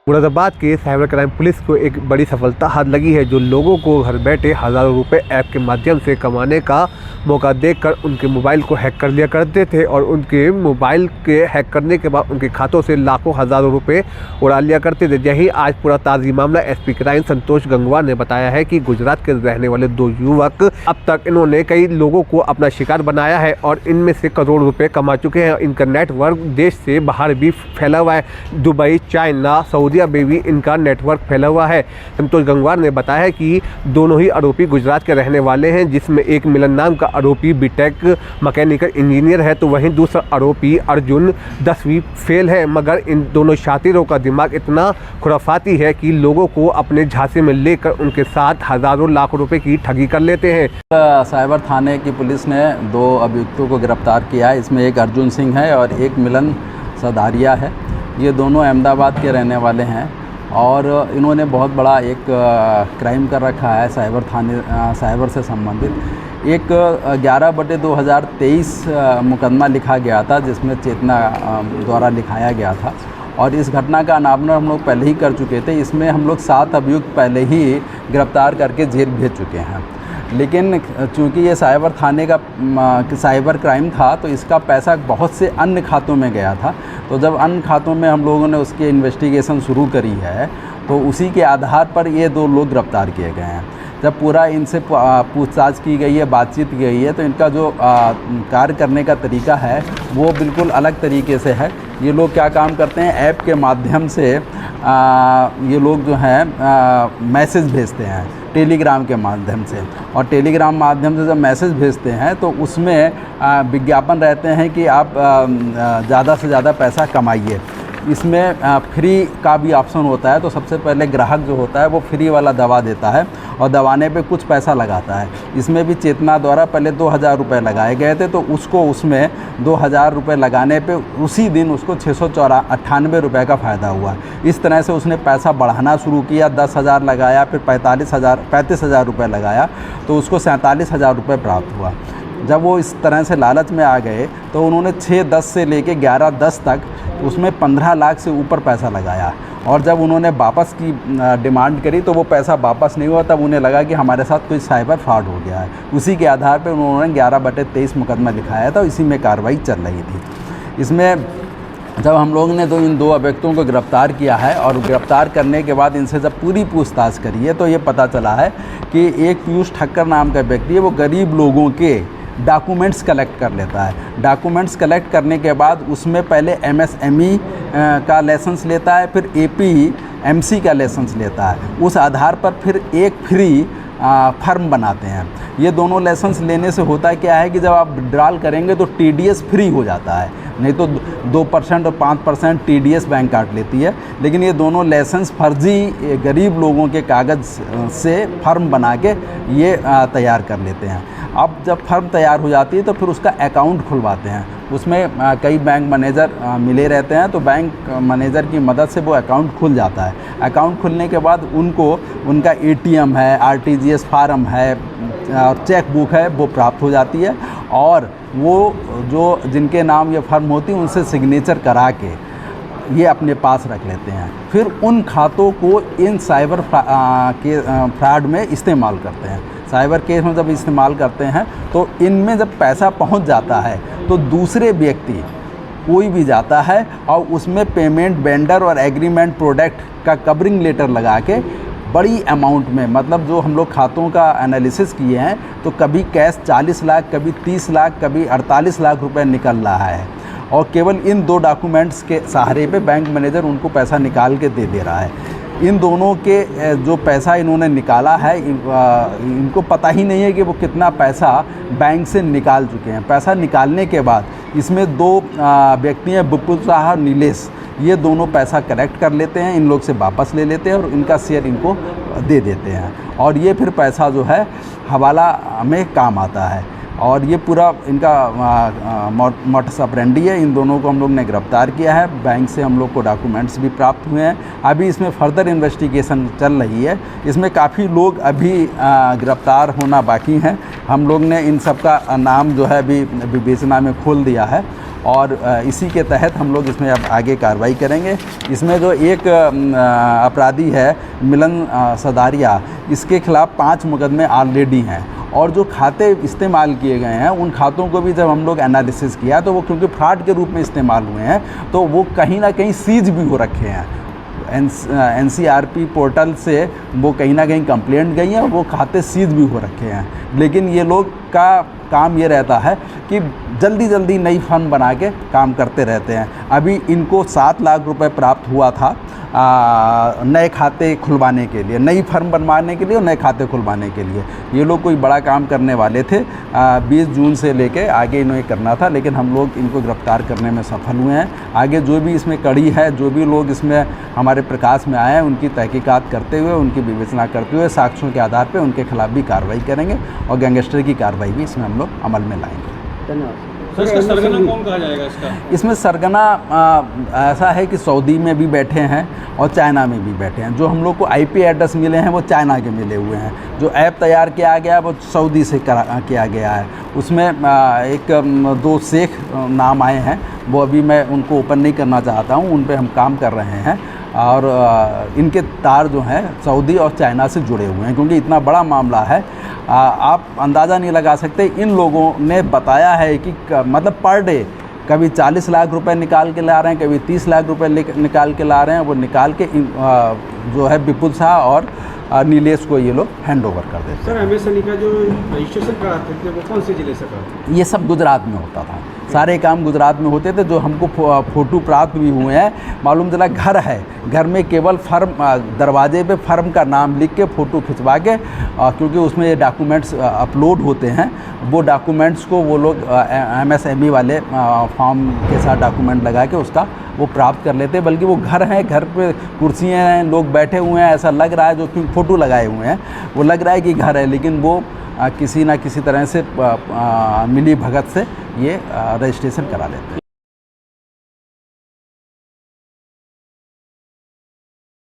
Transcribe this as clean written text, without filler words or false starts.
मुरादाबाद के cyber crime police को एक बड़ी सफलता हाथ लगी है, जो लोगों को घर बैठे हज़ारों रुपए ऐप के माध्यम से कमाने का मौका देकर उनके मोबाइल को हैक कर लिया करते थे और उनके मोबाइल के हैक करने के बाद उनके खातों से लाखों हज़ारों रुपए उड़ा लिया करते थे। यही आज पूरा ताज़ी मामला एसपी क्राइम संतोष गंगवार ने बताया है कि गुजरात के रहने वाले दो युवक अब तक इन्होंने कई लोगों को अपना शिकार बनाया है और इनमें से करोड़ रुपये कमा चुके हैं। इनका नेटवर्क देश से बाहर भी फैला हुआ है। दुबई, चाइना, सऊदी में भी इनका नेटवर्क फैला हुआ है। संतोष गंगवार ने बताया है कि दोनों ही आरोपी गुजरात के रहने वाले हैं, जिसमें एक मिलन नाम का आरोपी बीटेक मैकेनिकल इंजीनियर है, तो वहीं दूसरा आरोपी अर्जुन 10वीं फेल है। मगर इन दोनों शातिरों का दिमाग इतना खुराफाती है कि लोगों को अपने झांसे में लेकर उनके साथ हज़ारों लाख रुपए की ठगी कर लेते हैं। साइबर थाने की पुलिस ने दो अभियुक्तों को गिरफ्तार किया है। इसमें एक अर्जुन सिंह है और एक मिलन सदारिया है। ये दोनों अहमदाबाद के रहने वाले हैं और इन्होंने बहुत बड़ा एक क्राइम कर रखा है साइबर से संबंधित। एक 11/2023 मुकदमा लिखा गया था, जिसमें चेतना द्वारा लिखाया गया था और इस घटना का अनावरण हम लोग पहले ही कर चुके थे। इसमें हम लोग 7 अभियुक्त पहले ही गिरफ्तार करके जेल भेज चुके हैं। लेकिन चूँकि ये साइबर थाने का साइबर क्राइम था, तो इसका पैसा बहुत से अन्य खातों में गया था। तो जब अन्य खातों में हम लोगों ने उसकी इन्वेस्टिगेशन शुरू करी है, तो उसी के आधार पर ये दो लोग गिरफ्तार किए गए हैं। जब पूरा इनसे पूछताछ की गई है, बातचीत की गई है, तो इनका जो कार्य करने का तरीका है वो बिल्कुल अलग तरीके से है। ये लोग क्या काम करते हैं, ऐप के माध्यम से ये लोग जो हैं मैसेज भेजते हैं टेलीग्राम के माध्यम से, और टेलीग्राम माध्यम से जब मैसेज भेजते हैं तो उसमें विज्ञापन रहते हैं कि आप ज़्यादा से ज़्यादा पैसा कमाइए। इसमें फ्री का भी ऑप्शन होता है। तो सबसे पहले ग्राहक जो होता है वो फ्री वाला दवा देता है और दवाने पे कुछ पैसा लगाता है। इसमें भी चेतना द्वारा पहले 2000 रुपये लगाए गए थे, तो उसको उसमें 2000 रुपये लगाने पे उसी दिन उसको 698 रुपये का फ़ायदा हुआ। इस तरह से उसने पैसा बढ़ाना शुरू किया। 10,000 लगाया, फिर 35,000 रुपये लगाया, तो उसको 47,000 रुपये प्राप्त हुआ। जब वो इस तरह से लालच में आ गए तो उन्होंने 6-10 से लेके 11-10 तक उसमें 15 लाख से ऊपर पैसा लगाया। और जब उन्होंने वापस की डिमांड करी तो वो पैसा वापस नहीं हुआ। तब उन्हें लगा कि हमारे साथ कोई साइबर फ्रॉड हो गया है। उसी के आधार पर उन्होंने 11/23 मुकदमा लिखाया था। इसी में कार्रवाई चल रही थी। इसमें जब हम लोग ने इन दो अभियुक्तों को गिरफ्तार किया है और गिरफ्तार करने के बाद इनसे जब पूरी पूछताछ करी है, तो ये पता चला है कि एक पीयूष ठक्कर नाम का व्यक्ति है, वो गरीब लोगों के डॉक्यूमेंट्स कलेक्ट कर लेता है। डॉक्यूमेंट्स कलेक्ट करने के बाद उसमें पहले MSME का लाइसेंस लेता है, फिर APMC का लाइसेंस लेता है। उस आधार पर फिर एक फ्री फर्म बनाते हैं। ये दोनों लाइसेंस लेने से होता है क्या है कि जब आप विड्रॉल करेंगे तो TDS फ्री हो जाता है, नहीं तो 2% और 5% TDS बैंक काट लेती है। लेकिन ये दोनों लाइसेंस फर्जी गरीब लोगों के कागज़ से फर्म बना के ये तैयार कर लेते हैं। अब जब फर्म तैयार हो जाती है तो फिर उसका अकाउंट खुलवाते हैं। उसमें कई बैंक मैनेजर मिले रहते हैं, तो बैंक मैनेजर की मदद से वो अकाउंट खुल जाता है। अकाउंट खुलने के बाद उनको उनका ATM है, RTGS फार्म है और चेक बुक है, वो प्राप्त हो जाती है। और वो जो जिनके नाम ये फर्म होती है उनसे सिग्नेचर करा के ये अपने पास रख लेते हैं। फिर उन खातों को इन साइबर फ्रॉड में इस्तेमाल करते हैं। साइबर केस में जब इस्तेमाल करते हैं तो इनमें जब पैसा पहुंच जाता है तो दूसरे व्यक्ति कोई भी जाता है और उसमें पेमेंट वेंडर और एग्रीमेंट प्रोडक्ट का कवरिंग लेटर लगा के बड़ी अमाउंट में, मतलब जो हम लोग खातों का एनालिसिस किए हैं, तो कभी कैश 40 लाख, कभी 30 लाख, कभी 48 लाख रुपए निकल रहा है। और केवल इन दो डॉक्यूमेंट्स के सहारे पे बैंक मैनेजर उनको पैसा निकाल के दे रहा है। इन दोनों के जो पैसा इन्होंने निकाला है, इनको पता ही नहीं है कि वो कितना पैसा बैंक से निकाल चुके हैं। पैसा निकालने के बाद इसमें दो व्यक्ति हैं, विपुल शाह और नीलेश, ये दोनों पैसा कलेक्ट कर लेते हैं, इन लोग से वापस ले लेते हैं और इनका शेयर इनको दे देते हैं। और ये फिर पैसा जो है हवाला में काम आता है। और ये पूरा इनका मोटस ऑपरेंडी है। इन दोनों को हम लोग ने गिरफ्तार किया है। बैंक से हम लोग को डॉक्यूमेंट्स भी प्राप्त हुए हैं। अभी इसमें फर्दर इन्वेस्टिगेशन चल रही है। इसमें काफ़ी लोग अभी गिरफ्तार होना बाकी हैं। हम लोग ने इन सब का नाम जो है अभी विवेचना में खोल दिया है और इसी के तहत हम लोग इसमें अब आगे कार्रवाई करेंगे। इसमें जो एक अपराधी है मिलन सदारिया, इसके खिलाफ 5 मुकदमे ऑलरेडी हैं और जो खाते इस्तेमाल किए गए हैं उन खातों को भी जब हम लोग एनालिसिस किया तो वो क्योंकि फ्रॉड के रूप में इस्तेमाल हुए हैं तो वो कहीं ना कहीं सीज भी हो रखे हैं। NCRP पोर्टल से वो कहीं ना कहीं कंप्लेंट गई है और वो खाते सीज भी हो रखे हैं। लेकिन ये लोग का काम ये रहता है कि जल्दी जल्दी नई फर्म बना के काम करते रहते हैं। अभी इनको 7 लाख रुपए प्राप्त हुआ था नए खाते खुलवाने के लिए, नई फर्म बनवाने के लिए और नए खाते खुलवाने के लिए। ये लोग कोई बड़ा काम करने वाले थे। 20 जून से लेके आगे इन्हें करना था, लेकिन हम लोग इनको गिरफ्तार करने में सफल हुए हैं। आगे जो भी इसमें कड़ी है, जो भी लोग इसमें हमारे प्रकाश में आए हैं, उनकी तहकीकात करते हुए, उनकी विवेचना करते हुए साक्ष्यों के आधार पर उनके खिलाफ भी कार्रवाई करेंगे और गैंगस्टर की कार्रवाई भी इसमें हम लोग अमल में लाएंगे। धन्यवाद। तो इसका सरगना कौन कहा जाएगा इसका? इसमें सरगना ऐसा है कि सऊदी में भी बैठे हैं और चाइना में भी बैठे हैं। जो हम लोग को IP एड्रेस मिले हैं वो चाइना के मिले हुए हैं। जो ऐप तैयार किया गया है वो सऊदी से किया गया है। उसमें एक 2 शेख नाम आए हैं, वो अभी मैं उनको ओपन नहीं करना चाहता हूँ, उन पर हम काम कर रहे हैं और इनके तार जो हैं सऊदी और चाइना से जुड़े हुए हैं। क्योंकि इतना बड़ा मामला है, आप अंदाज़ा नहीं लगा सकते। इन लोगों ने बताया है कि मतलब पर डे कभी 40 लाख रुपए निकाल के ला रहे हैं, कभी 30 लाख रुपए निकाल के ला रहे हैं। वो निकाल के जो है विपुल शाह और नीलेश को ये लोग हैंड ओवर कर देते हैं। सर MSNE का जो रजिस्ट्रेशन कराते थे वो कौन से जिले से कराते? ये सब गुजरात में होता था, सारे काम गुजरात में होते थे। जो हमको फ़ोटो प्राप्त भी हुए हैं, मालूम चला घर है, घर में केवल फर्म दरवाजे पे फर्म का नाम लिख के फ़ोटो खिंचवा के, क्योंकि उसमें ये डॉक्यूमेंट्स अपलोड होते हैं, वो डॉक्यूमेंट्स को वो लोग MSME वाले फॉर्म के साथ डॉक्यूमेंट लगा के उसका वो प्राप्त कर लेते हैं। बल्कि वो घर हैं, घर पे कुर्सियाँ हैं, लोग बैठे हुए हैं, ऐसा लग रहा है, जो क्योंकि फ़ोटो लगाए हुए हैं वो लग रहा है कि घर है, लेकिन वो किसी ना किसी तरह से मिली भगत से ये रजिस्ट्रेशन करा लेते हैं।